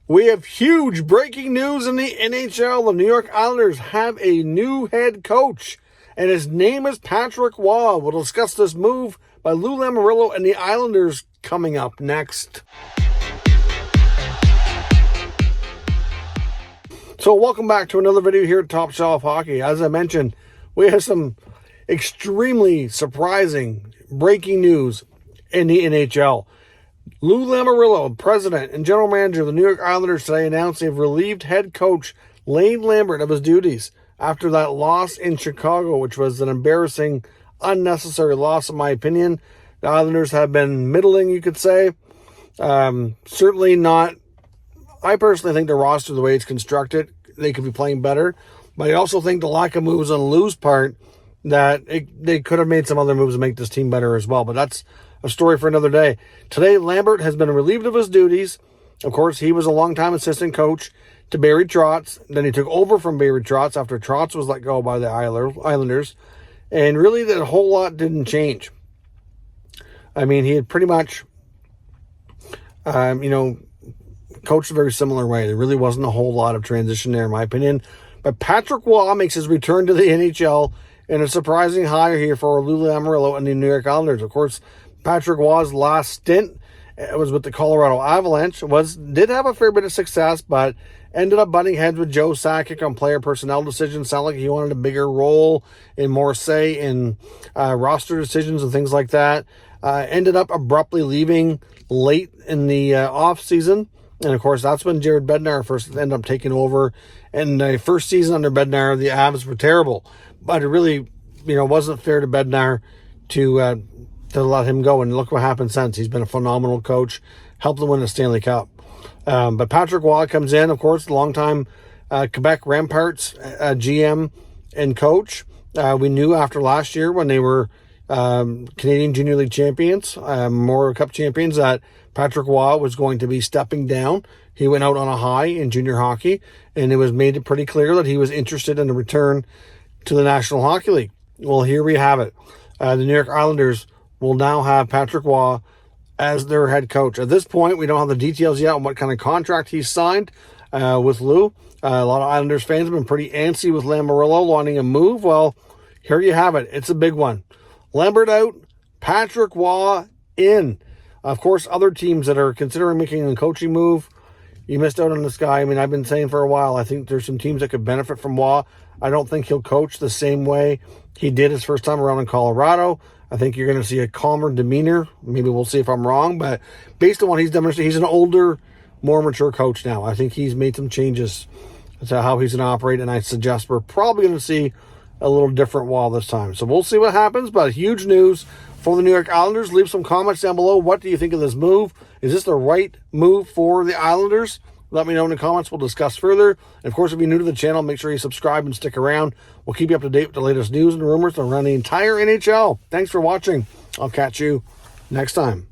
We have huge breaking news in the NHL. The New York Islanders have a new head coach, and his name is Patrick Roy. We'll discuss this move by Lou Lamoriello and the Islanders coming up next. So welcome back to another video here at Top Shelf Hockey. As I mentioned, we have some extremely surprising breaking news in the NHL. Lou Lamoriello, president and general manager of the New York Islanders, today announced they've relieved head coach Lambert of his duties after that loss in Chicago, which was an embarrassing, unnecessary loss, in my opinion. The Islanders have been middling, you could say. Certainly not. I personally think the roster, the way it's constructed, they could be playing better. But I also think the lack of moves on Lou's part, that they could have made some other moves to make this team better as well. But that's a story for another day. Today, Lambert has been relieved of his duties. Of course, he was a longtime assistant coach to Barry Trotz. Then he took over from Barry Trotz after Trotz was let go by the Islanders. And really, that a whole lot didn't change. I mean, he had pretty much, coached a very similar way. There really wasn't a whole lot of transition there, in my opinion. But Patrick Roy makes his return to the NHL in a surprising hire here for Lou Lamoriello and the New York Islanders. Of course, Patrick Roy's last stint was with the Colorado Avalanche. Did have a fair bit of success, but ended up butting heads with Joe Sakic on player personnel decisions. Sounded like he wanted a bigger role in more say in roster decisions and things like that. Ended up abruptly leaving late in the offseason. And, of course, that's when Jared Bednar first ended up taking over. And the first season under Bednar, the Avs were terrible. But it really, wasn't fair to Bednar to let him go. And look what happened since. He's been a phenomenal coach. Helped them win the Stanley Cup. But Patrick Roy comes in, of course, longtime Quebec Ramparts GM and coach. We knew after last year when they were Canadian Junior League champions, Memorial Cup champions, that Patrick Roy was going to be stepping down. He went out on a high in junior hockey, and it was made pretty clear that he was interested in a return to the National Hockey League. Well, here we have it. The New York Islanders will now have Patrick Roy as their head coach. At this point, we don't have the details yet on what kind of contract he's signed with Lou. A lot of Islanders fans have been pretty antsy with Lamoriello wanting a move. Well, here you have it. It's a big one. Lambert out, Patrick Roy in. Of course, other teams that are considering making a coaching move, you missed out on this guy. I mean, I've been saying for a while, I think there's some teams that could benefit from Roy. I don't think he'll coach the same way he did his first time around in Colorado. I think you're going to see a calmer demeanor. Maybe we'll see if I'm wrong, but based on what he's demonstrated, he's an older, more mature coach now. I think he's made some changes to how he's going to operate, and I suggest we're probably going to see a little different Roy this time. So we'll see what happens, but huge news for the New York Islanders. Leave some comments down below. What do you think of this move? Is this the right move for the Islanders? Let me know in the comments. We'll discuss further. And of course, if you're new to the channel, make sure you subscribe and stick around. We'll keep you up to date with the latest news and rumors around the entire NHL. Thanks for watching. I'll catch you next time.